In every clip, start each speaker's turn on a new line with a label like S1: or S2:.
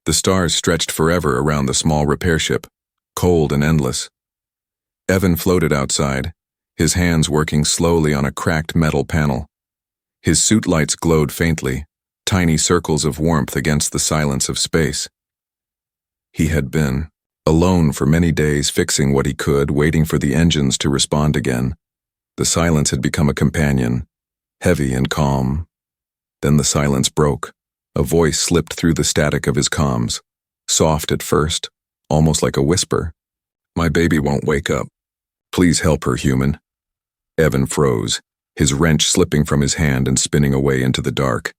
S1: The stars stretched forever around the small repair ship, cold and endless. Evan floated outside, his hands working slowly on a cracked metal panel. His suit lights glowed faintly, tiny circles of warmth against the silence of space. He had been alone for many days, fixing what he could, waiting for the engines to respond again. The silence had become a companion, heavy and calm. Then the silence broke. A voice slipped through the static of his comms, soft at first, almost like a whisper. "My baby won't wake up. Please help her, human." Evan froze, his wrench slipping from his hand and spinning away into the dark.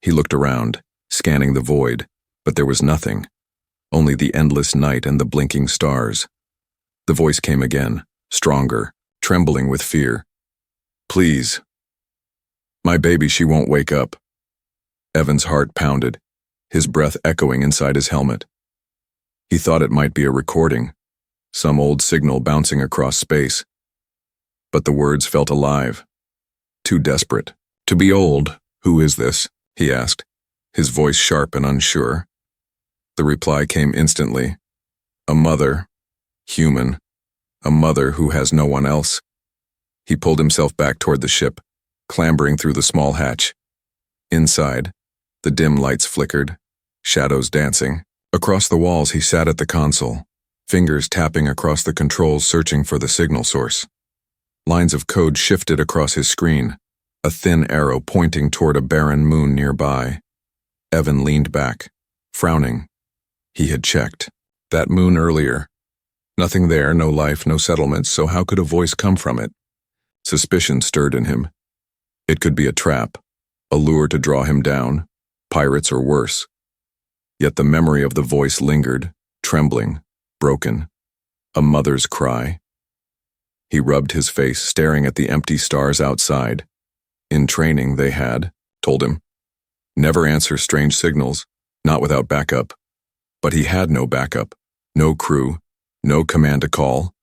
S1: He looked around, scanning the void, but there was nothing, only the endless night and the blinking stars. The voice came again, stronger, trembling with fear. "Please. My baby, she won't wake up." Evan's heart pounded, his breath echoing inside his helmet. He thought it might be a recording, some old signal bouncing across space. But the words felt alive, too desperate. "To be old, who is this?" he asked, his voice sharp and unsure. The reply came instantly. "A mother, human, a mother who has no one else." He pulled himself back toward the ship, clambering through the small hatch. Inside, the dim lights flickered, shadows dancing. Across the walls he sat at the console, fingers tapping across the controls searching for the signal source. Lines of code shifted across his screen, a thin arrow pointing toward a barren moon nearby. Evan leaned back, frowning. He had checked that moon earlier. Nothing there, no life, no settlements, so how could a voice come from it? Suspicion stirred in him. It could be a trap, a lure to draw him down, pirates or worse. Yet the memory of the voice lingered, trembling, broken. A mother's cry. He rubbed his face, staring at the empty stars outside. In training, they had told him, never answer strange signals, not without backup. But he had no backup, no crew, no command to call,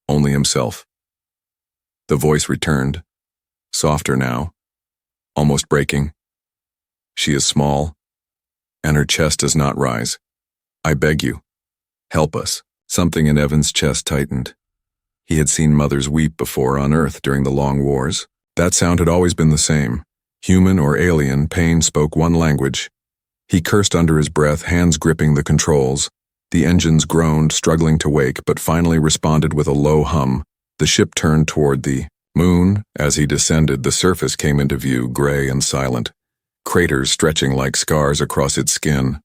S1: only himself. The voice returned, softer now, almost breaking. "She is small, and her chest does not rise. I beg you, help us." Something in Evan's chest tightened. He had seen mothers weep before on Earth during the long wars. That sound had always been the same. Human or alien, pain spoke one language. He cursed under his breath, hands gripping the controls. The engines groaned, struggling to wake, but finally responded with a low hum. The ship turned toward the moon. As he descended, the surface came into view, gray and silent, craters stretching like scars across its skin.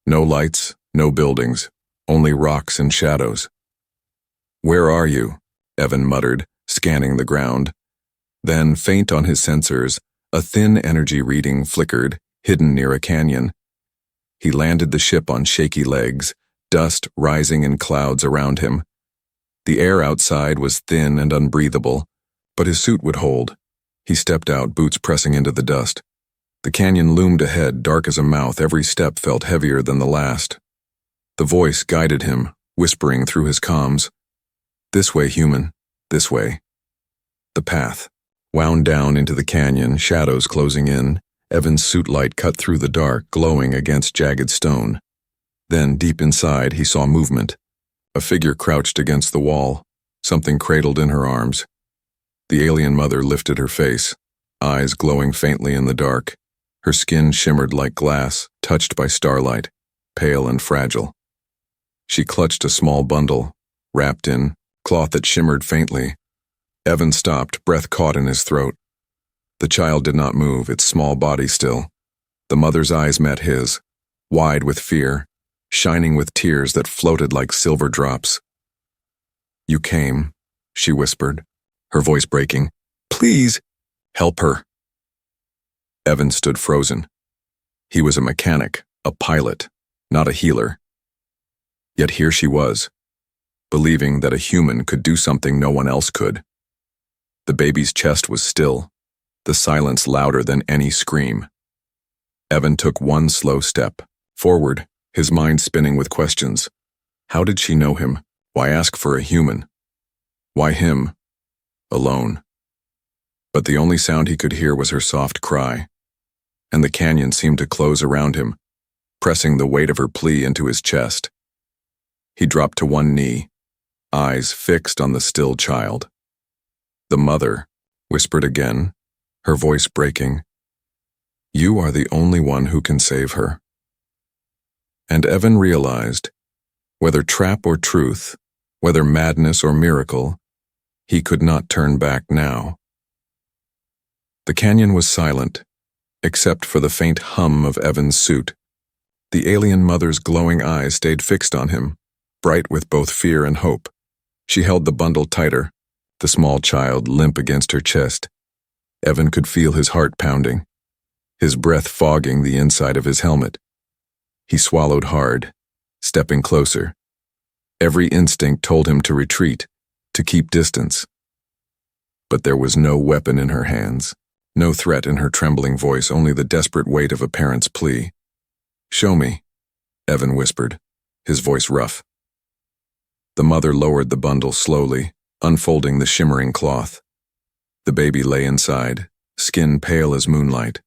S1: No lights, no buildings, only rocks and shadows. "Where are you?" Evan muttered, scanning the ground. Then, faint on his sensors, a thin energy reading flickered, hidden near a canyon. He landed the ship on shaky legs, dust rising in clouds around him. The air outside was thin and unbreathable, but his suit would hold. He stepped out, boots pressing into the dust. The canyon loomed ahead, dark as a mouth. Every step felt heavier than the last. The voice guided him, whispering through his comms, "This way, human, this way." The path wound down into the canyon, shadows closing in. Evan's suit light cut through the dark, glowing against jagged stone. Then, deep inside, he saw movement. A figure crouched against the wall, something cradled in her arms. The alien mother lifted her face, eyes glowing faintly in the dark. Her skin shimmered like glass, touched by starlight, pale and fragile. She clutched a small bundle, wrapped in cloth that shimmered faintly. Evan stopped, breath caught in his throat. The child did not move, its small body still. The mother's eyes met his, wide with fear, shining with tears that floated like silver drops. "You came," she whispered, her voice breaking. "Please, help her." Evan stood frozen. He was a mechanic, a pilot, not a healer. Yet here she was, believing that a human could do something no one else could. The baby's chest was still, the silence louder than any scream. Evan took one slow step, forward, his mind spinning with questions. How did she know him? Why ask for a human? Why him? Alone. But the only sound he could hear was her soft cry, and the canyon seemed to close around him, pressing the weight of her plea into his chest. He dropped to one knee, eyes fixed on the still child. "The mother," whispered again, her voice breaking. "You are the only one who can save her." And Evan realized, whether trap or truth, whether madness or miracle, he could not turn back now. The canyon was silent, except for the faint hum of Evan's suit. The alien mother's glowing eyes stayed fixed on him, bright with both fear and hope. She held the bundle tighter, the small child limp against her chest. Evan could feel his heart pounding, his breath fogging the inside of his helmet. He swallowed hard, stepping closer. Every instinct told him to retreat, to keep distance. But there was no weapon in her hands, no threat in her trembling voice, only the desperate weight of a parent's plea. "Show me," Evan whispered, his voice rough. The mother lowered the bundle slowly, unfolding the shimmering cloth. The baby lay inside, skin pale as moonlight.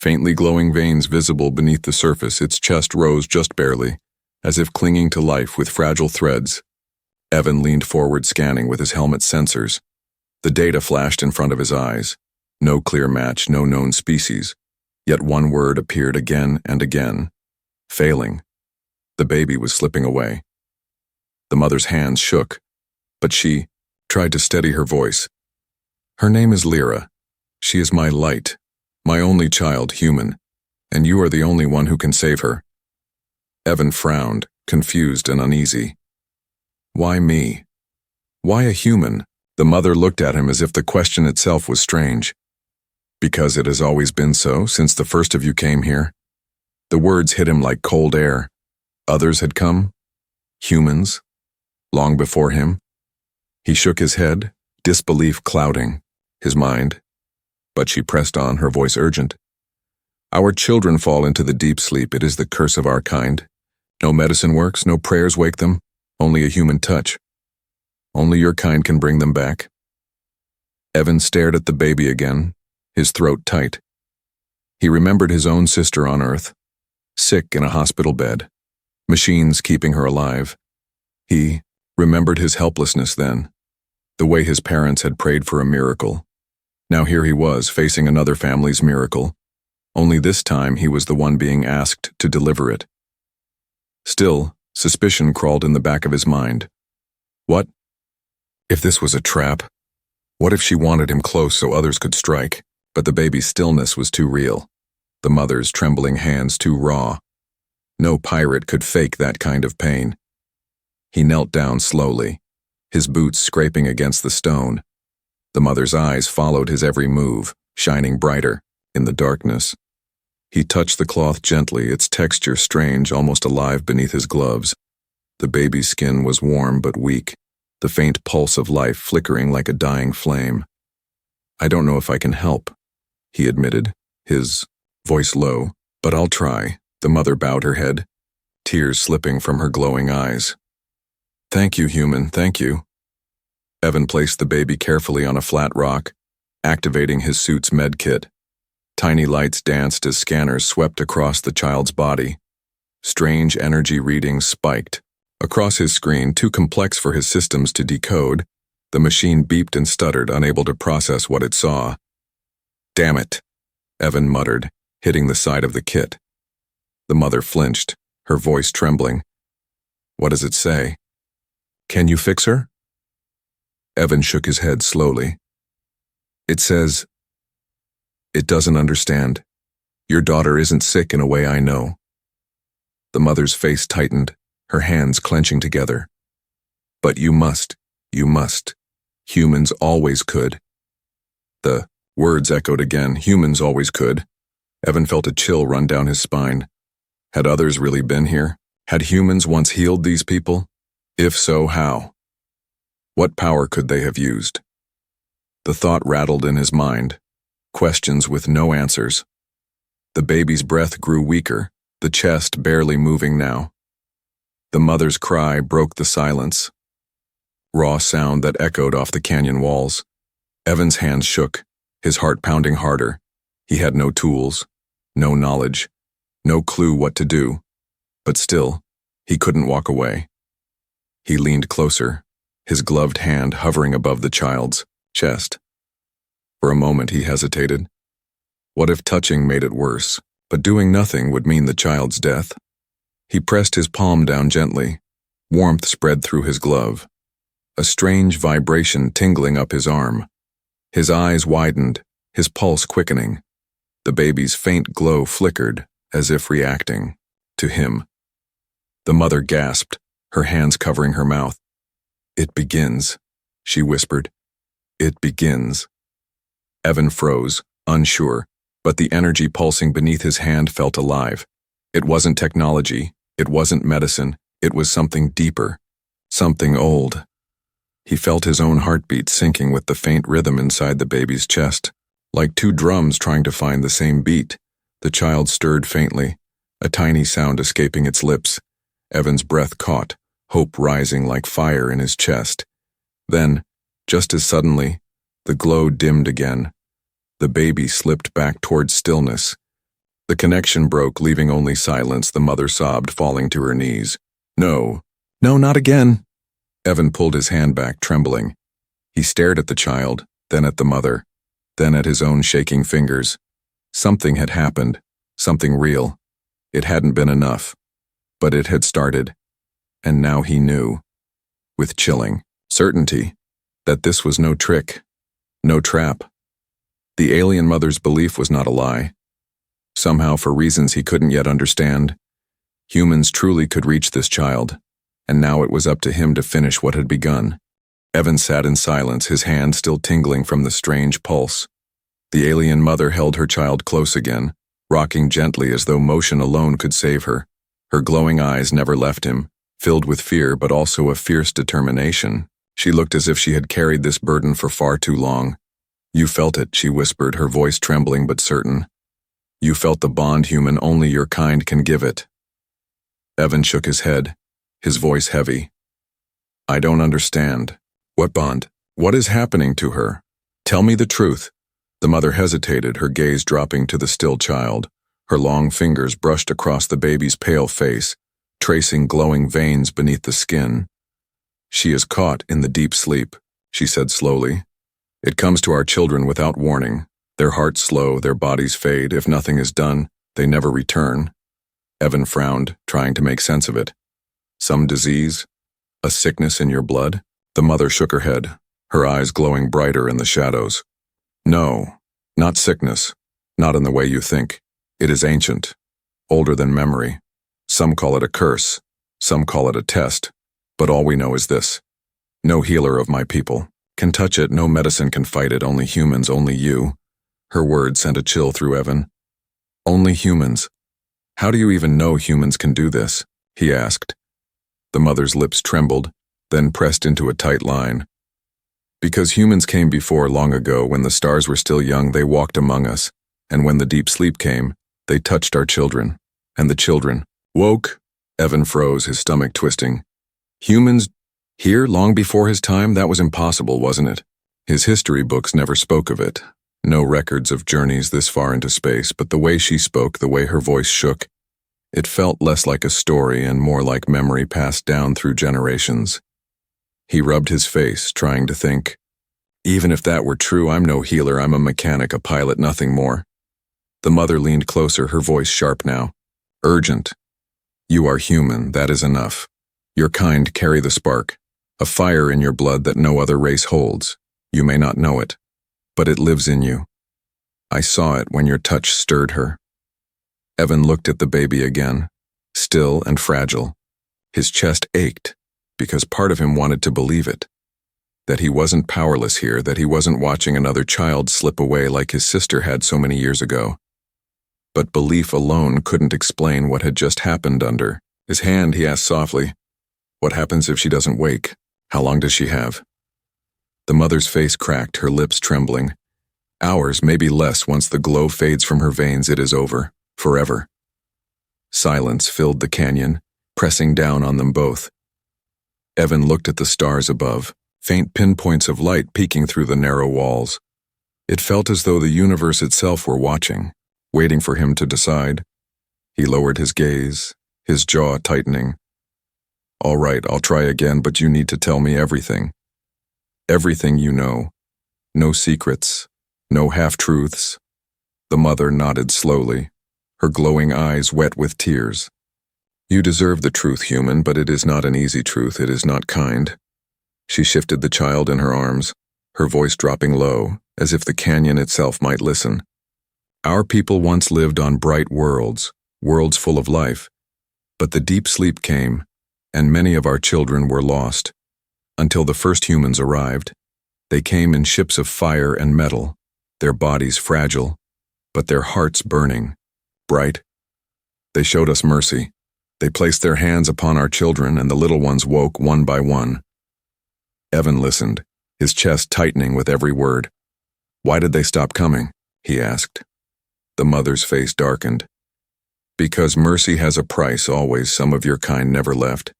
S1: Faintly glowing veins visible beneath the surface, its chest rose just barely, as if clinging to life with fragile threads. Evan leaned forward, scanning with his helmet's sensors. The data flashed in front of his eyes. No clear match, no known species. Yet one word appeared again and again. Failing. The baby was slipping away. The mother's hands shook, but she tried to steady her voice. "Her name is Lyra. She is my light, my only child, human, and you are the only one who can save her." Evan frowned, confused and uneasy. "Why me? Why a human?" The mother looked at him as if the question itself was strange. "Because it has always been so, since the first of you came here." The words hit him like cold air. Others had come? Humans? Long before him? He shook his head, disbelief clouding his mind. But she pressed on, her voice urgent. "Our children fall into the deep sleep. It is the curse of our kind. No medicine works, no prayers wake them, only a human touch. Only your kind can bring them back." Evan stared at the baby again, his throat tight. He remembered his own sister on Earth, sick in a hospital bed, machines keeping her alive. He remembered his helplessness then, the way his parents had prayed for a miracle. Now here he was, facing another family's miracle, only this time he was the one being asked to deliver it. Still, suspicion crawled in the back of his mind. What if this was a trap? What if she wanted him close so others could strike? But the baby's stillness was too real, the mother's trembling hands too raw. No pirate could fake that kind of pain. He knelt down slowly, his boots scraping against the stone. The mother's eyes followed his every move, shining brighter in the darkness. He touched the cloth gently, its texture strange, almost alive beneath his gloves. The baby's skin was warm but weak, the faint pulse of life flickering like a dying flame. "I don't know if I can help," he admitted, his voice low, "but I'll try." The mother bowed her head, tears slipping from her glowing eyes. "Thank you, human, thank you." Evan placed the baby carefully on a flat rock, activating his suit's med kit. Tiny lights danced as scanners swept across the child's body. Strange energy readings spiked. Across his screen, too complex for his systems to decode, the machine beeped and stuttered, unable to process what it saw. "Damn it," Evan muttered, hitting the side of the kit. The mother flinched, her voice trembling. "What does it say? Can you fix her?" Evan shook his head slowly. "It says, it doesn't understand. Your daughter isn't sick in a way I know." The mother's face tightened, her hands clenching together. "But you must. Humans always could." The words echoed again, humans always could. Evan felt a chill run down his spine. Had others really been here? Had humans once healed these people? If so, how? What power could they have used? The thought rattled in his mind, questions with no answers. The baby's breath grew weaker, the chest barely moving now. The mother's cry broke the silence, raw sound that echoed off the canyon walls. Evan's hands shook, his heart pounding harder. He had no tools, no knowledge, no clue what to do, but still, he couldn't walk away. He leaned closer, his gloved hand hovering above the child's chest. For a moment he hesitated. What if touching made it worse, but doing nothing would mean the child's death? He pressed his palm down gently. Warmth spread through his glove. A strange vibration tingling up his arm. His eyes widened, his pulse quickening. The baby's faint glow flickered, as if reacting to him. The mother gasped, her hands covering her mouth. "It begins," she whispered. "It begins." Evan froze, unsure, but the energy pulsing beneath his hand felt alive. It wasn't technology, it wasn't medicine, it was something deeper, something old. He felt his own heartbeat syncing with the faint rhythm inside the baby's chest. Like two drums trying to find the same beat, the child stirred faintly, a tiny sound escaping its lips. Evan's breath caught, hope rising like fire in his chest. Then, just as suddenly, the glow dimmed again. The baby slipped back towards stillness. The connection broke, leaving only silence. The mother sobbed, falling to her knees. "No, no, not again." Evan pulled his hand back, trembling. He stared at the child, then at the mother, then at his own shaking fingers. Something had happened, something real. It hadn't been enough, but it had started. And now he knew, with chilling certainty, that this was no trick, no trap. The alien mother's belief was not a lie. Somehow, for reasons he couldn't yet understand, humans truly could reach this child, and now it was up to him to finish what had begun. Evan sat in silence, his hand still tingling from the strange pulse. The alien mother held her child close again, rocking gently as though motion alone could save her. Her glowing eyes never left him, filled with fear but also a fierce determination. She looked as if she had carried this burden for far too long. "You felt it," she whispered, her voice trembling but certain. "You felt the bond, human, only your kind can give it." Evan shook his head, his voice heavy. "I don't understand. What bond? What is happening to her? Tell me the truth." The mother hesitated, her gaze dropping to the still child. Her long fingers brushed across the baby's pale face, tracing glowing veins beneath the skin. "She is caught in the deep sleep," she said slowly. "It comes to our children without warning. Their hearts slow, their bodies fade. If nothing is done, they never return." Evan frowned, trying to make sense of it. "Some disease? A sickness in your blood?" The mother shook her head, her eyes glowing brighter in the shadows. "No, not sickness, not in the way you think. It is ancient, older than memory. Some call it a curse, some call it a test, but all we know is this. No healer of my people can touch it, no medicine can fight it, only humans, only you." Her words sent a chill through Evan. "Only humans. How do you even know humans can do this?" he asked. The mother's lips trembled, then pressed into a tight line. "Because humans came before, long ago, when the stars were still young, they walked among us, and when the deep sleep came, they touched our children, and the children woke." Evan froze, his stomach twisting. "Humans here long before his time? That was impossible, wasn't it?" His history books never spoke of it. No records of journeys this far into space, but the way she spoke, the way her voice shook, it felt less like a story and more like memory passed down through generations. He rubbed his face, trying to think. Even if that were true, I'm no healer, I'm a mechanic, a pilot, nothing more. The mother leaned closer, her voice sharp now. Urgent. "You are human, that is enough. Your kind carry the spark, a fire in your blood that no other race holds. You may not know it, but it lives in you. I saw it when your touch stirred her." Evan looked at the baby again, still and fragile. His chest ached, because part of him wanted to believe it. That he wasn't powerless here, that he wasn't watching another child slip away like his sister had so many years ago. But belief alone couldn't explain what had just happened under his hand. He asked softly, "What happens if she doesn't wake? How long does she have?" The mother's face cracked, her lips trembling. "Hours, maybe less. Once the glow fades from her veins, it is over. Forever." Silence filled the canyon, pressing down on them both. Evan looked at the stars above, faint pinpoints of light peeking through the narrow walls. It felt as though the universe itself were watching, waiting for him to decide. He lowered his gaze, his jaw tightening. All right, I'll try again, but you need to tell me everything. Everything you know. No secrets, no half-truths. The mother nodded slowly, her glowing eyes wet with tears. You deserve the truth, human, but it is not an easy truth. It is not kind. She shifted the child in her arms, her voice dropping low, as if the canyon itself might listen. Our people once lived on bright worlds, worlds full of life. But the deep sleep came, and many of our children were lost. Until the first humans arrived. They came in ships of fire and metal, their bodies fragile, but their hearts burning, bright. They showed us mercy. They placed their hands upon our children, and the little ones woke one by one. Evan listened, his chest tightening with every word. Why did they stop coming? He asked. The mother's face darkened. Because mercy has a price always. Some of your kind never left.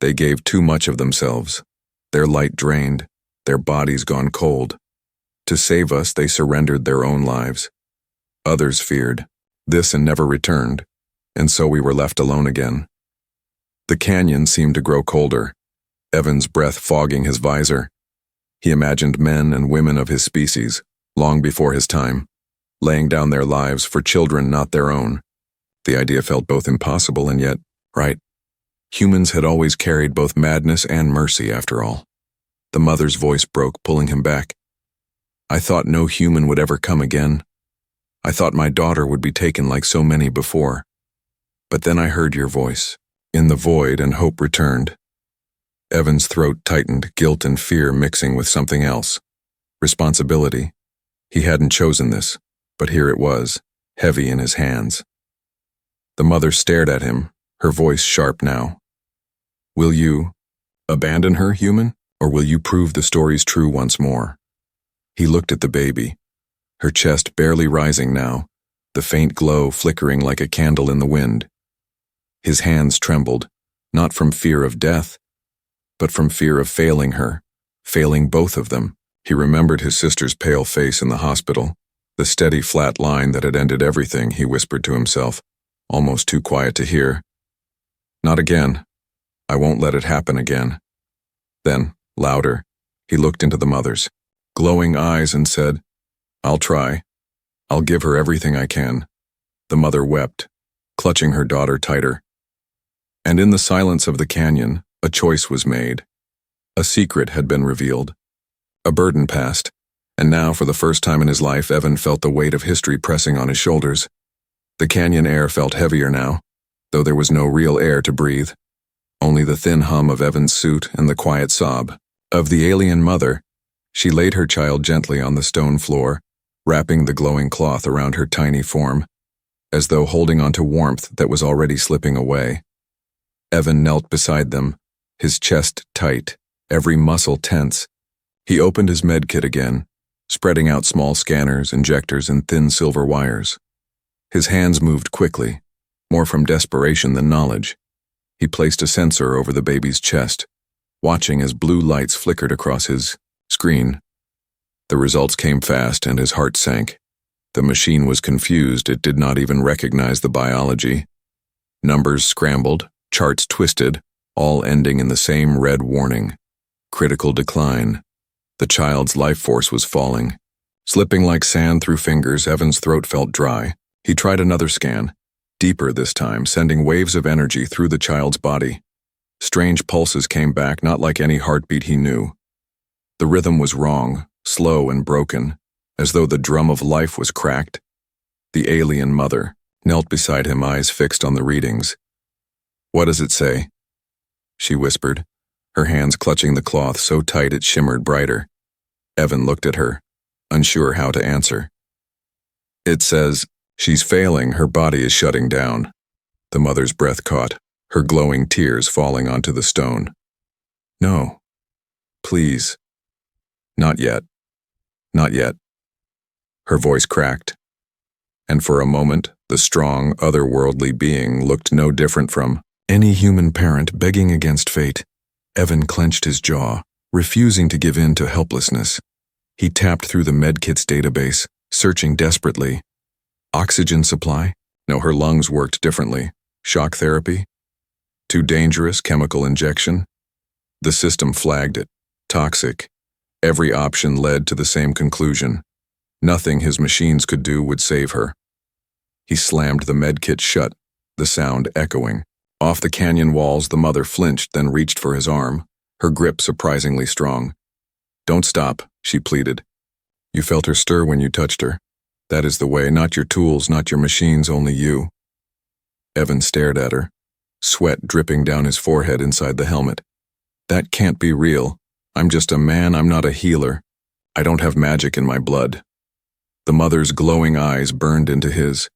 S1: They gave too much of themselves. Their light drained, their bodies gone cold. To save us, they surrendered their own lives. Others feared this and never returned, and so we were left alone again. The canyon seemed to grow colder, Evan's breath fogging his visor. He imagined men and women of his species, long before his time, laying down their lives for children not their own. The idea felt both impossible and yet right. Humans had always carried both madness and mercy, after all. The mother's voice broke, pulling him back. I thought no human would ever come again. I thought my daughter would be taken like so many before. But then I heard your voice. In the void, and hope returned. Evan's throat tightened, guilt and fear mixing with something else. Responsibility. He hadn't chosen this, but here it was, heavy in his hands. The mother stared at him, her voice sharp now. Will you abandon her, human, or will you prove the story's true once more? He looked at the baby, her chest barely rising now, the faint glow flickering like a candle in the wind. His hands trembled, not from fear of death, but from fear of failing her, failing both of them. He remembered his sister's pale face in the hospital, the steady flat line that had ended everything, he whispered to himself, almost too quiet to hear. Not again. I won't let it happen again. Then, louder, he looked into the mother's glowing eyes and said, I'll try. I'll give her everything I can. The mother wept, clutching her daughter tighter. And in the silence of the canyon, a choice was made. A secret had been revealed. A burden passed, and now for the first time in his life, Evan felt the weight of history pressing on his shoulders. The canyon air felt heavier now, though there was no real air to breathe. Only the thin hum of Evan's suit and the quiet sob of the alien mother. She laid her child gently on the stone floor, wrapping the glowing cloth around her tiny form, as though holding on to warmth that was already slipping away. Evan knelt beside them, his chest tight, every muscle tense. He opened his med kit again, spreading out small scanners, injectors, and thin silver wires. His hands moved quickly, more from desperation than knowledge. He placed a sensor over the baby's chest, watching as blue lights flickered across his screen. The results came fast and his heart sank. The machine was confused, it did not even recognize the biology. Numbers scrambled, charts twisted, all ending in the same red warning. Critical decline. The child's life force was falling. Slipping like sand through fingers, Evan's throat felt dry. He tried another scan, deeper this time, sending waves of energy through the child's body. Strange pulses came back, not like any heartbeat he knew. The rhythm was wrong, slow and broken, as though the drum of life was cracked. The alien mother knelt beside him, eyes fixed on the readings. What does it say? She whispered, her hands clutching the cloth so tight it shimmered brighter. Evan looked at her, unsure how to answer. It says, she's failing, her body is shutting down. The mother's breath caught, her glowing tears falling onto the stone. No. Please. Not yet. Not yet. Her voice cracked. And for a moment, the strong, otherworldly being looked no different from any human parent begging against fate. Evan clenched his jaw, refusing to give in to helplessness. He tapped through the medkit's database, searching desperately. Oxygen supply? No, her lungs worked differently. Shock therapy? Too dangerous, chemical injection? The system flagged it. Toxic. Every option led to the same conclusion. Nothing his machines could do would save her. He slammed the medkit shut, the sound echoing. Off the canyon walls, the mother flinched, then reached for his arm, her grip surprisingly strong. "Don't stop," she pleaded. "You felt her stir when you touched her. That is the way, not your tools, not your machines, only you." Evan stared at her, sweat dripping down his forehead inside the helmet. "That can't be real. I'm just a man, I'm not a healer. I don't have magic in my blood." The mother's glowing eyes burned into his.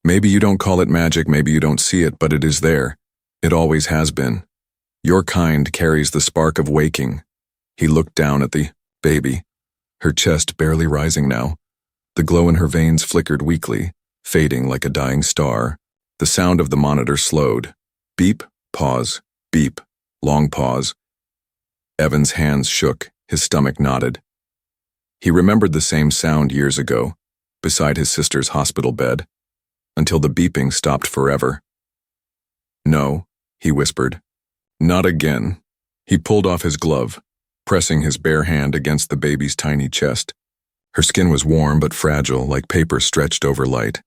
S1: "Maybe you don't call it magic, maybe you don't see it, but it is there. It always has been. Your kind carries the spark of waking." He looked down at the baby, her chest barely rising now. The glow in her veins flickered weakly, fading like a dying star. The sound of the monitor slowed. Beep, pause, beep, long pause. Evan's hands shook, his stomach knotted. He remembered the same sound years ago, beside his sister's hospital bed, until the beeping stopped forever. "No," he whispered. "Not again." He pulled off his glove, pressing his bare hand against the baby's tiny chest. Her skin was warm but fragile, like paper stretched over light.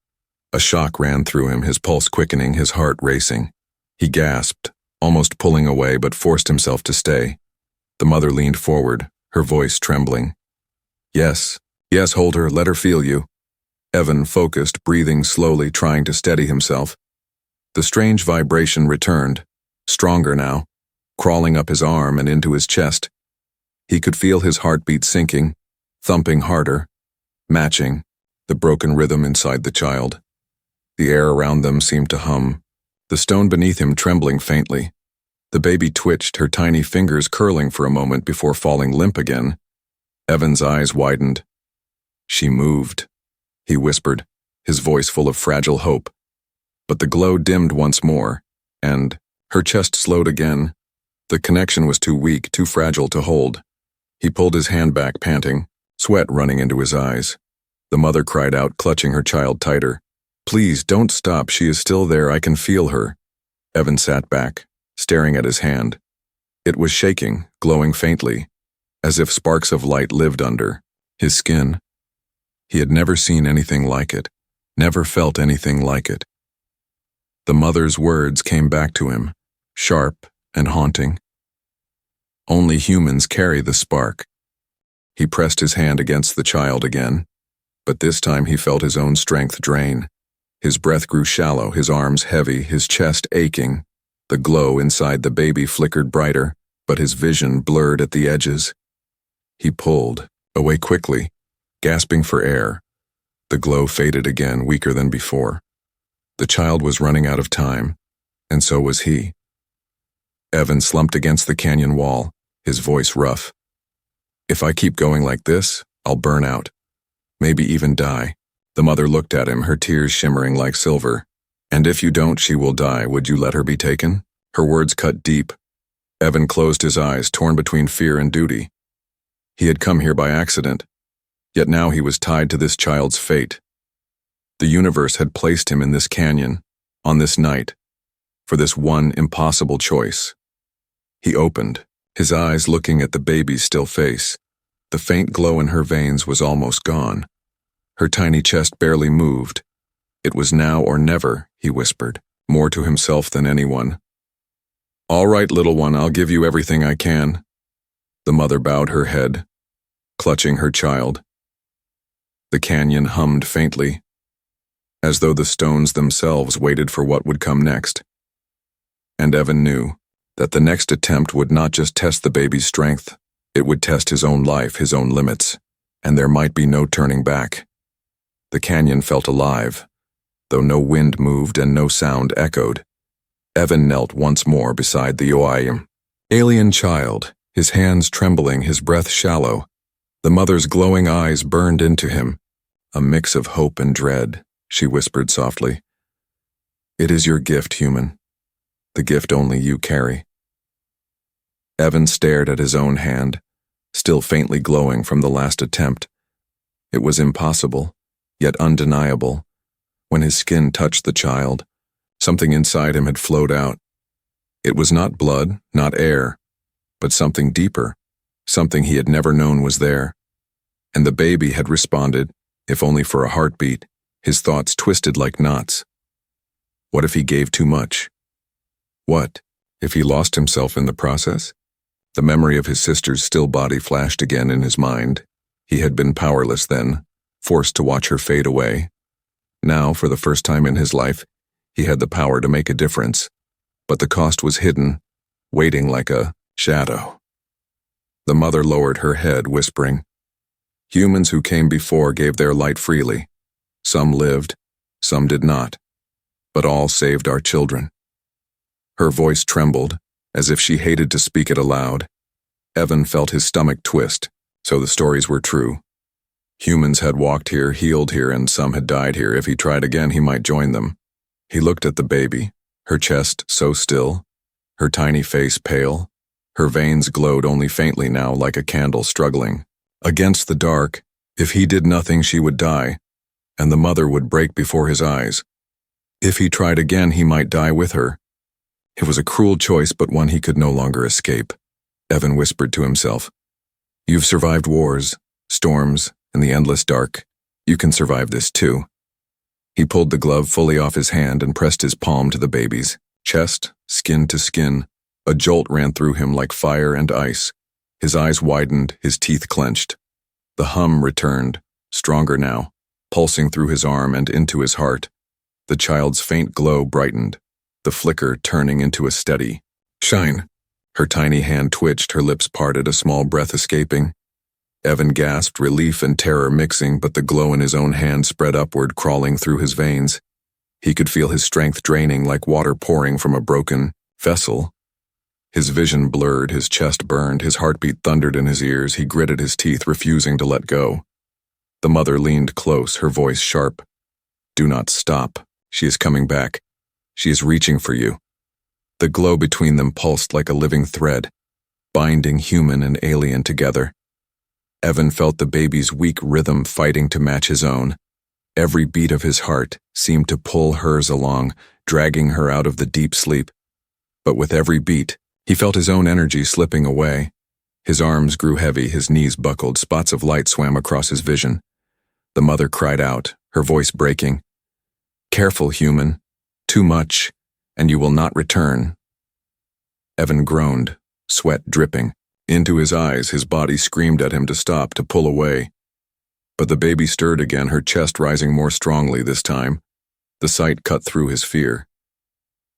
S1: A shock ran through him, his pulse quickening, his heart racing. He gasped, almost pulling away, but forced himself to stay. The mother leaned forward, her voice trembling. Yes, hold her, let her feel you." Evan focused, breathing slowly, trying to steady himself. The strange vibration returned, stronger now, crawling up his arm and into his chest. He could feel his heartbeat sinking, thumping harder, matching the broken rhythm inside the child. The air around them seemed to hum, the stone beneath him trembling faintly. The baby twitched, her tiny fingers curling for a moment before falling limp again. Evan's eyes widened. "She moved," he whispered, his voice full of fragile hope. But the glow dimmed once more, and her chest slowed again. The connection was too weak, too fragile to hold. He pulled his hand back, panting, sweat running into his eyes. The mother cried out, clutching her child tighter. "Please, don't stop. She is still there. I can feel her." Evan sat back, staring at his hand. It was shaking, glowing faintly, as if sparks of light lived under his skin. He had never seen anything like it, never felt anything like it. The mother's words came back to him, sharp and haunting. Only humans carry the spark. He pressed his hand against the child again, but this time he felt his own strength drain. His breath grew shallow, his arms heavy, his chest aching. The glow inside the baby flickered brighter, but his vision blurred at the edges. He pulled away quickly, gasping for air. The glow faded again, weaker than before. The child was running out of time, and so was he. Evan slumped against the canyon wall, his voice rough. "If I keep going like this, I'll burn out. Maybe even die." The mother looked at him, her tears shimmering like silver. "And if you don't, she will die. Would you let her be taken?" Her words cut deep. Evan closed his eyes, torn between fear and duty. He had come here by accident, yet now he was tied to this child's fate. The universe had placed him in this canyon, on this night, for this one impossible choice. He opened, his eyes looking at the baby's still face. The faint glow in her veins was almost gone. Her tiny chest barely moved. It was now or never, he whispered, more to himself than anyone. "All right, little one, I'll give you everything I can." The mother bowed her head, clutching her child. The canyon hummed faintly, as though the stones themselves waited for what would come next. And Evan knew that the next attempt would not just test the baby's strength, it would test his own life, his own limits, and there might be no turning back. The canyon felt alive, though no wind moved and no sound echoed. Evan knelt once more beside the alien child, his hands trembling, his breath shallow. The mother's glowing eyes burned into him, a mix of hope and dread. She whispered softly, "It is your gift, human, the gift only you carry." Evan stared at his own hand, still faintly glowing from the last attempt. It was impossible, yet undeniable. When his skin touched the child, something inside him had flowed out. It was not blood, not air, but something deeper, something he had never known was there. And the baby had responded, if only for a heartbeat, his thoughts twisted like knots. What if he gave too much? What if he lost himself in the process? The memory of his sister's still body flashed again in his mind. He had been powerless then, forced to watch her fade away. Now, for the first time in his life, he had the power to make a difference. But the cost was hidden, waiting like a shadow. The mother lowered her head, whispering, "Humans who came before gave their light freely. Some lived, some did not. But all saved our children." Her voice trembled, as if she hated to speak it aloud. Evan felt his stomach twist, so the stories were true. Humans had walked here, healed here, and some had died here. If he tried again, he might join them. He looked at the baby, her chest so still, her tiny face pale. Her veins glowed only faintly now, like a candle struggling against the dark. If he did nothing, she would die, and the mother would break before his eyes. If he tried again, he might die with her. It was a cruel choice, but one he could no longer escape. Evan whispered to himself, "You've survived wars, storms, and the endless dark. You can survive this too." He pulled the glove fully off his hand and pressed his palm to the baby's chest, skin to skin. A jolt ran through him like fire and ice. His eyes widened, his teeth clenched. The hum returned, stronger now, pulsing through his arm and into his heart. The child's faint glow brightened, the flicker turning into a steady shine. Her tiny hand twitched, her lips parted, a small breath escaping. Evan gasped, relief and terror mixing, but the glow in his own hand spread upward, crawling through his veins. He could feel his strength draining like water pouring from a broken vessel. His vision blurred, his chest burned, his heartbeat thundered in his ears. He gritted his teeth, refusing to let go. The mother leaned close, her voice sharp. "Do not stop. She is coming back. She is reaching for you." The glow between them pulsed like a living thread, binding human and alien together. Evan felt the baby's weak rhythm fighting to match his own. Every beat of his heart seemed to pull hers along, dragging her out of the deep sleep. But with every beat, he felt his own energy slipping away. His arms grew heavy, his knees buckled, spots of light swam across his vision. The mother cried out, her voice breaking, "Careful, human. Too much, and you will not return." Evan groaned, sweat dripping. Into his eyes, his body screamed at him to stop, to pull away. But the baby stirred again, her chest rising more strongly this time. The sight cut through his fear.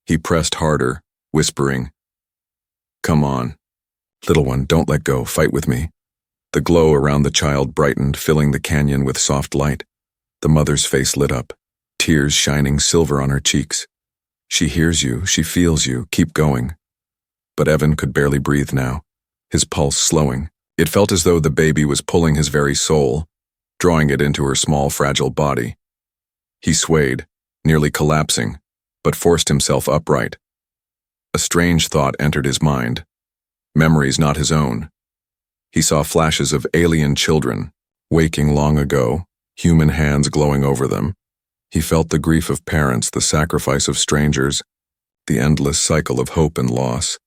S1: He pressed harder, whispering, "Come on. Little one, don't let go, fight with me." The glow around the child brightened, filling the canyon with soft light. The mother's face lit up, tears shining silver on her cheeks. "She hears you, she feels you, keep going." But Evan could barely breathe now, his pulse slowing. It felt as though the baby was pulling his very soul, drawing it into her small, fragile body. He swayed, nearly collapsing, but forced himself upright. A strange thought entered his mind. Memories not his own. He saw flashes of alien children, waking long ago, human hands glowing over them. He felt the grief of parents, the sacrifice of strangers, the endless cycle of hope and loss.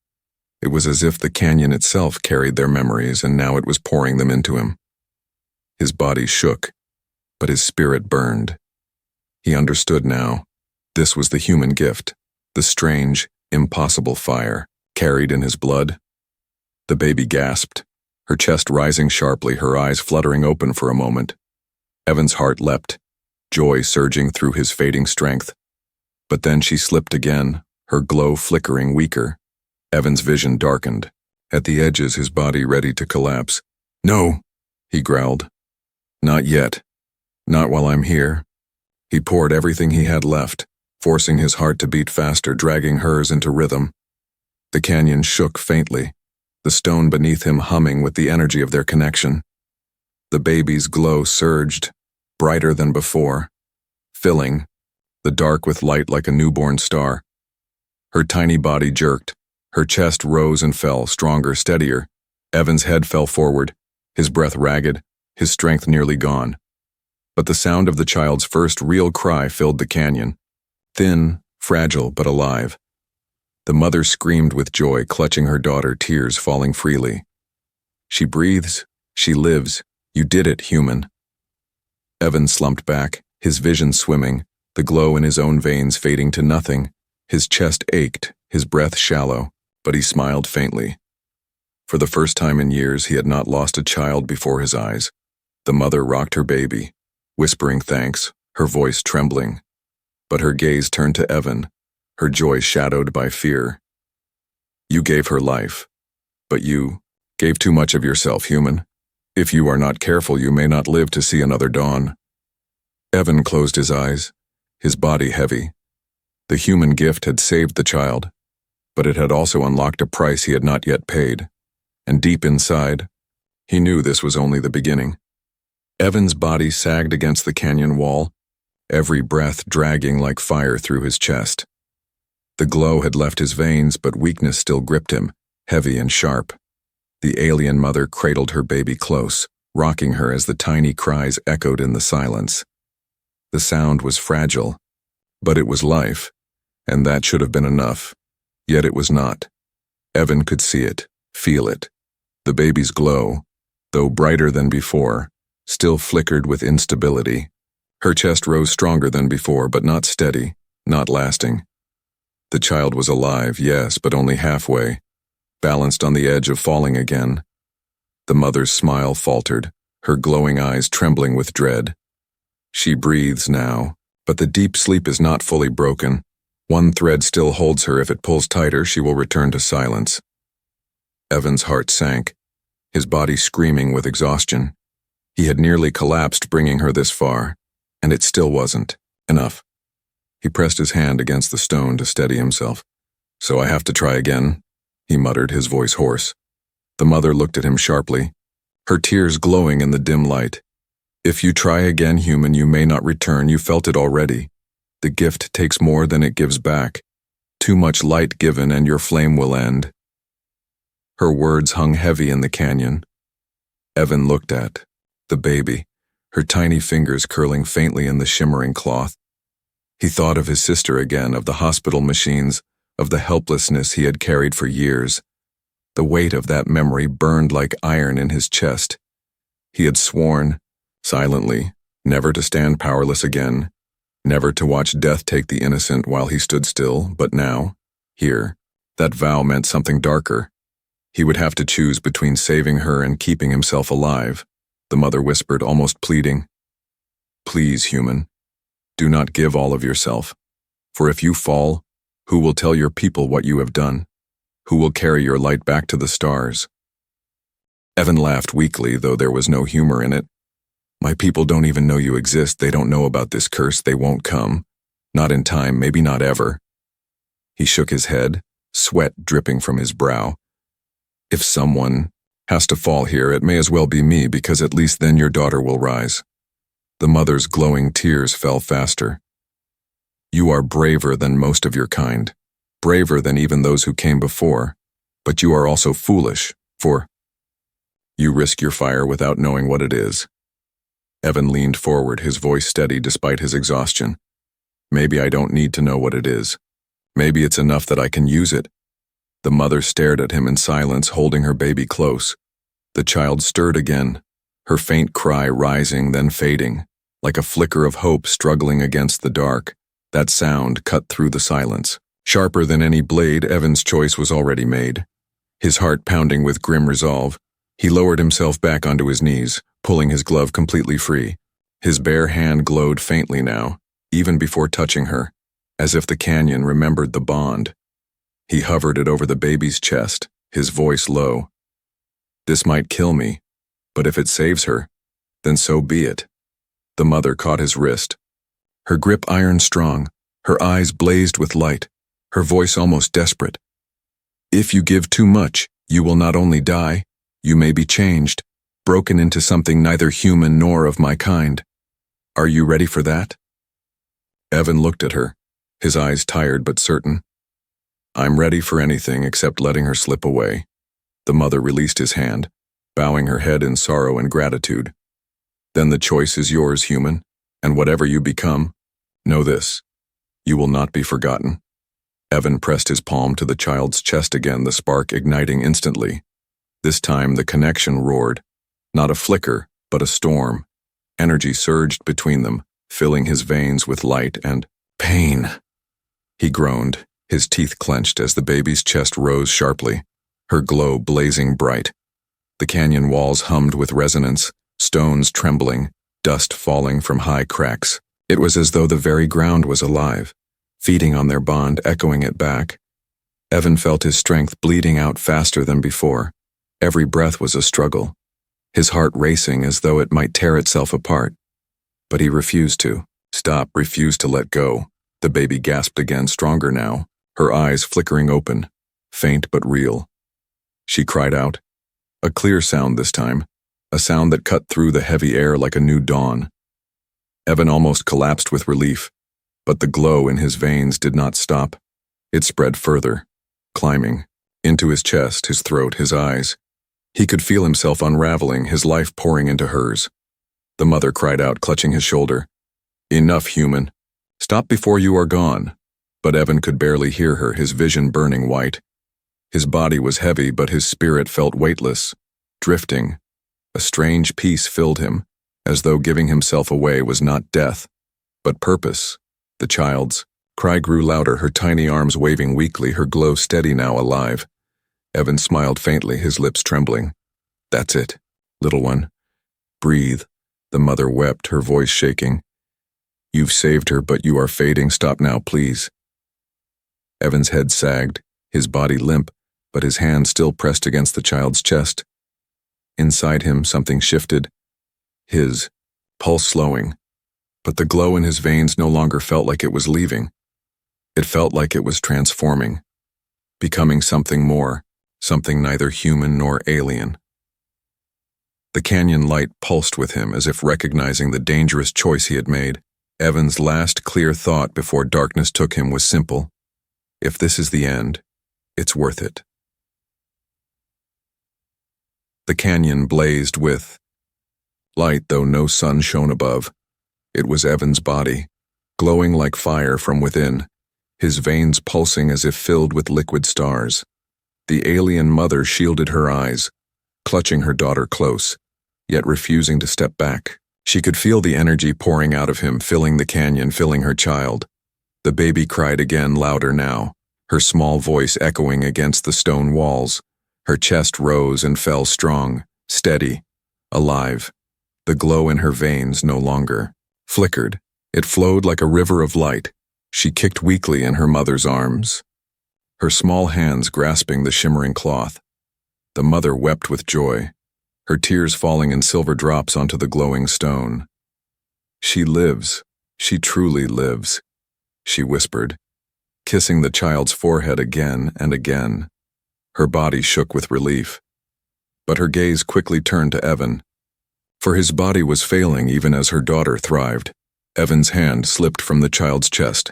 S1: It was as if the canyon itself carried their memories, and now it was pouring them into him. His body shook, but his spirit burned. He understood now. This was the human gift, the strange, impossible fire, carried in his blood. The baby gasped, her chest rising sharply, her eyes fluttering open for a moment. Evan's heart leapt, joy surging through his fading strength. But then she slipped again, her glow flickering weaker. Evan's vision darkened, at the edges his body ready to collapse. "No," he growled. "Not yet. Not while I'm here." He poured everything he had left, forcing his heart to beat faster, dragging hers into rhythm. The canyon shook faintly, the stone beneath him humming with the energy of their connection. The baby's glow surged, brighter than before, filling the dark with light like a newborn star. Her tiny body jerked. Her chest rose and fell, stronger, steadier. Evan's head fell forward, his breath ragged, his strength nearly gone. but the sound of the child's first real cry filled the canyon. Thin, fragile, but alive. The mother screamed with joy, clutching her daughter, tears falling freely. She breathes. She lives. You did it, human. Evan slumped back, his vision swimming, the glow in his own veins fading to nothing. His chest ached, his breath shallow, but he smiled faintly. For the first time in years, he had not lost a child before his eyes. The mother rocked her baby, whispering thanks, her voice trembling. But her gaze turned to Evan, her joy shadowed by fear. You gave her life, but you gave too much of yourself, human. If you are not careful, you may not live to see another dawn. Evan closed his eyes, his body heavy. The human gift had saved the child, but it had also unlocked a price he had not yet paid. And deep inside, he knew this was only the beginning. Evan's body sagged against the canyon wall, every breath dragging like fire through his chest. The glow had left his veins, but weakness still gripped him, heavy and sharp. The alien mother cradled her baby close, rocking her as the tiny cries echoed in the silence. The sound was fragile, but it was life, and that should have been enough. Yet it was not. Evan could see it, feel it. The baby's glow, though brighter than before, still flickered with instability. Her chest rose stronger than before, but not steady, not lasting. The child was alive, yes, but only halfway, balanced on the edge of falling again. The mother's smile faltered, her glowing eyes trembling with dread. She breathes now, but the deep sleep is not fully broken. One thread still holds her. If it pulls tighter, she will return to silence. Evan's heart sank, his body screaming with exhaustion. He had nearly collapsed bringing her this far, and it still wasn't enough. He pressed his hand against the stone to steady himself. So I have to try again, he muttered, his voice hoarse. The mother looked at him sharply, her tears glowing in the dim light. If you try again, human, you may not return. You felt it already. The gift takes more than it gives back. Too much light given and your flame will end. Her words hung heavy in the canyon. Evan looked at the baby, her tiny fingers curling faintly in the shimmering cloth. He thought of his sister again, of the hospital machines, of the helplessness he had carried for years. The weight of that memory burned like iron in his chest. He had sworn, silently, never to stand powerless again, never to watch death take the innocent while he stood still, but now, here, that vow meant something darker. He would have to choose between saving her and keeping himself alive, the mother whispered, almost pleading. Please, human, do not give all of yourself, for if you fall, who will tell your people what you have done? Who will carry your light back to the stars? Evan laughed weakly, though there was no humor in it. My people don't even know you exist. They don't know about this curse. They won't come. Not in time, maybe not ever. He shook his head, sweat dripping from his brow. If someone has to fall here, it may as well be me, because at least then your daughter will rise. The mother's glowing tears fell faster. You are braver than most of your kind, braver than even those who came before, but you are also foolish, for you risk your fire without knowing what it is. Evan leaned forward, his voice steady despite his exhaustion. Maybe I don't need to know what it is. Maybe it's enough that I can use it. The mother stared at him in silence, holding her baby close. The child stirred again, her faint cry rising, then fading, like a flicker of hope struggling against the dark. That sound cut through the silence. Sharper than any blade, Evan's choice was already made. His heart pounding with grim resolve, he lowered himself back onto his knees, pulling his glove completely free. His bare hand glowed faintly now, even before touching her, as if the canyon remembered the bond. He hovered it over the baby's chest, his voice low. This might kill me, but if it saves her, then so be it. The mother caught his wrist. Her grip iron strong, her eyes blazed with light, her voice almost desperate. If you give too much, you will not only die, you may be changed, broken into something neither human nor of my kind. Are you ready for that? Evan looked at her, his eyes tired but certain. I'm ready for anything except letting her slip away. The mother released his hand, bowing her head in sorrow and gratitude. Then the choice is yours, human, and whatever you become, know this: you will not be forgotten. Evan pressed his palm to the child's chest again, the spark igniting instantly. This time the connection roared. Not a flicker, but a storm. Energy surged between them, filling his veins with light and pain. He groaned, his teeth clenched as the baby's chest rose sharply, her glow blazing bright. The canyon walls hummed with resonance, stones trembling, dust falling from high cracks. It was as though the very ground was alive, feeding on their bond, echoing it back. Evan felt his strength bleeding out faster than before. Every breath was a struggle, his heart racing as though it might tear itself apart. But he refused to stop, refused to let go. The baby gasped again, stronger now, her eyes flickering open, faint but real. She cried out, a clear sound this time, a sound that cut through the heavy air like a new dawn. Evan almost collapsed with relief, but the glow in his veins did not stop. It spread further, climbing, into his chest, his throat, his eyes. He could feel himself unraveling, his life pouring into hers. The mother cried out, clutching his shoulder, enough, human. Stop before you are gone. But Evan could barely hear her, his vision burning white. His body was heavy, but his spirit felt weightless, drifting. A strange peace filled him, as though giving himself away was not death, but purpose. The child's cry grew louder, her tiny arms waving weakly, her glow steady now, alive. Evan smiled faintly, his lips trembling. That's it, little one. Breathe. The mother wept, her voice shaking. You've saved her, but you are fading. Stop now, please. Evan's head sagged, his body limp, but his hand still pressed against the child's chest. Inside him, something shifted, his pulse slowing, but the glow in his veins no longer felt like it was leaving. It felt like it was transforming, becoming something more, something neither human nor alien. The canyon light pulsed with him as if recognizing the dangerous choice he had made. Evan's last clear thought before darkness took him was simple. If this is the end, it's worth it. The canyon blazed with light, though no sun shone above. It was Evan's body, glowing like fire from within, his veins pulsing as if filled with liquid stars. The alien mother shielded her eyes, clutching her daughter close, yet refusing to step back. She could feel the energy pouring out of him, filling the canyon, filling her child. The baby cried again, louder now, her small voice echoing against the stone walls. Her chest rose and fell strong, steady, alive. The glow in her veins no longer flickered. It flowed like a river of light. She kicked weakly in her mother's arms, her small hands grasping the shimmering cloth. The mother wept with joy, her tears falling in silver drops onto the glowing stone. She lives. She truly lives, she whispered, kissing the child's forehead again and again. Her body shook with relief, but her gaze quickly turned to Evan, for his body was failing even as her daughter thrived. Evan's hand slipped from the child's chest,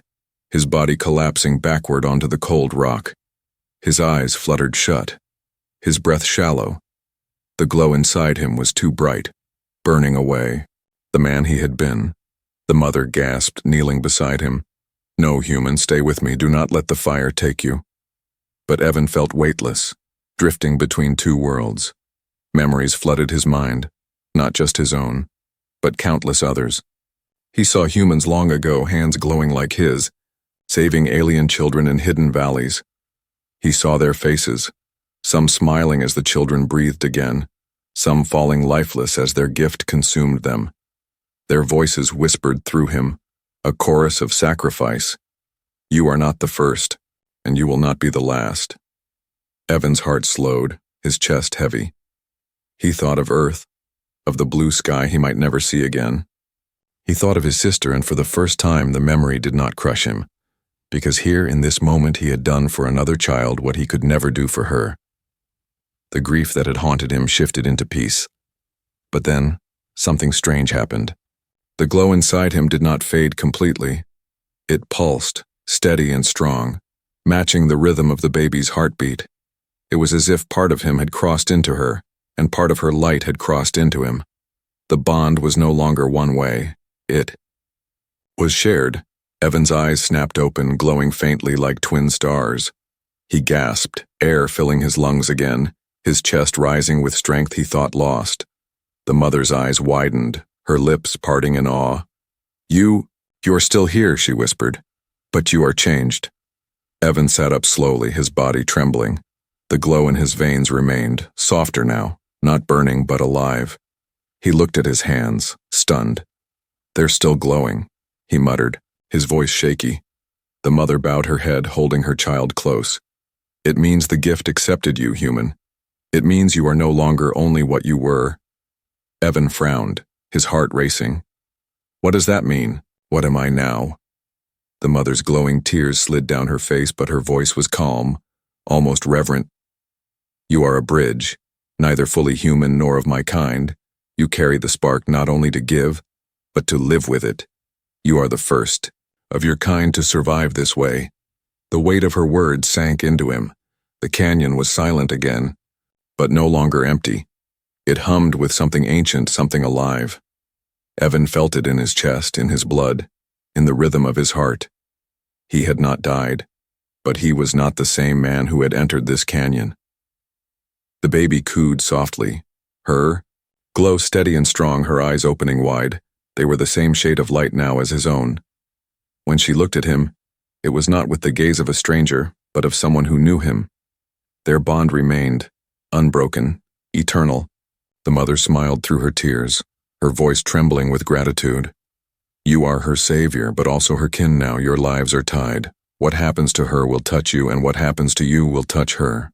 S1: his body collapsing backward onto the cold rock. His eyes fluttered shut, his breath shallow. The glow inside him was too bright, burning away. The man he had been. The mother gasped, kneeling beside him. No, human, stay with me. Do not let the fire take you. But Evan felt weightless, drifting between two worlds. Memories flooded his mind, not just his own, but countless others. He saw humans long ago, hands glowing like his, saving alien children in hidden valleys. He saw their faces, some smiling as the children breathed again, some falling lifeless as their gift consumed them. Their voices whispered through him, a chorus of sacrifice. You are not the first, and you will not be the last. Evan's heart slowed, his chest heavy. He thought of Earth, of the blue sky he might never see again. He thought of his sister, and for the first time the memory did not crush him, because here in this moment he had done for another child what he could never do for her. The grief that had haunted him shifted into peace. But then, something strange happened. The glow inside him did not fade completely. It pulsed, steady and strong, matching the rhythm of the baby's heartbeat. It was as if part of him had crossed into her, and part of her light had crossed into him. The bond was no longer one way. It was shared. Evan's eyes snapped open, glowing faintly like twin stars. He gasped, air filling his lungs again, his chest rising with strength he thought lost. The mother's eyes widened, her lips parting in awe. You're still here," she whispered. "But you are changed." Evan sat up slowly, his body trembling. The glow in his veins remained, softer now, not burning but alive. He looked at his hands, stunned. "They're still glowing," he muttered, his voice shaky. The mother bowed her head, holding her child close. "It means the gift accepted you, human. It means you are no longer only what you were." Evan frowned, his heart racing. "What does that mean? What am I now?" The mother's glowing tears slid down her face, but her voice was calm, almost reverent. "You are a bridge, neither fully human nor of my kind. You carry the spark not only to give, but to live with it. You are the first of your kind to survive this way." The weight of her words sank into him. The canyon was silent again, but no longer empty. It hummed with something ancient, something alive. Evan felt it in his chest, in his blood, in the rhythm of his heart. He had not died, but he was not the same man who had entered this canyon. The baby cooed softly. Her glow steady and strong, her eyes opening wide. They were the same shade of light now as his own. When she looked at him, it was not with the gaze of a stranger, but of someone who knew him. Their bond remained, unbroken, eternal. The mother smiled through her tears, her voice trembling with gratitude. "You are her savior, but also her kin now. Your lives are tied. What happens to her will touch you, and what happens to you will touch her."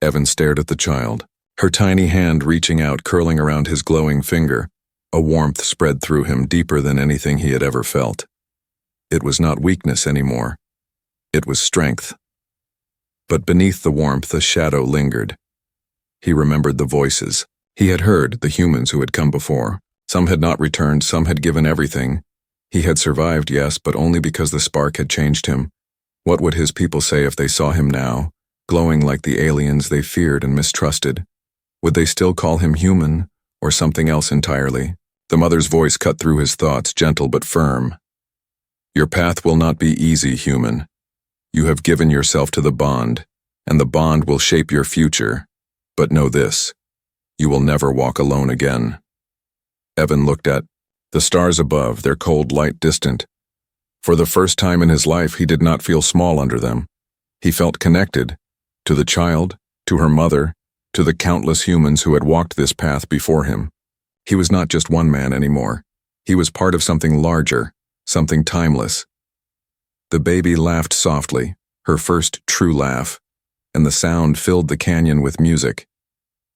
S1: Evan stared at the child, her tiny hand reaching out, curling around his glowing finger. A warmth spread through him, deeper than anything he had ever felt. It was not weakness anymore. It was strength. But beneath the warmth, a shadow lingered. He remembered the voices he had heard, the humans who had come before. Some had not returned, some had given everything. He had survived, yes, but only because the spark had changed him. What would his people say if they saw him now, glowing like the aliens they feared and mistrusted? Would they still call him human, or something else entirely? The mother's voice cut through his thoughts, gentle but firm. "Your path will not be easy, human. You have given yourself to the bond, and the bond will shape your future. But know this, you will never walk alone again." Evan looked at the stars above, their cold light distant. For the first time in his life, he did not feel small under them. He felt connected, to the child, to her mother, to the countless humans who had walked this path before him. He was not just one man anymore. He was part of something larger, something timeless. The baby laughed softly, her first true laugh, and the sound filled the canyon with music.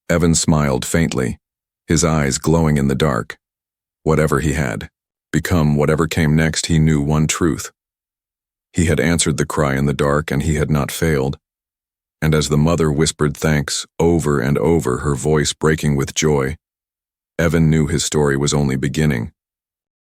S1: Evan smiled faintly, his eyes glowing in the dark. Whatever he had become, whatever came next, he knew one truth. He had answered the cry in the dark, and he had not failed. And as the mother whispered thanks over and over, her voice breaking with joy, Evan knew his story was only beginning.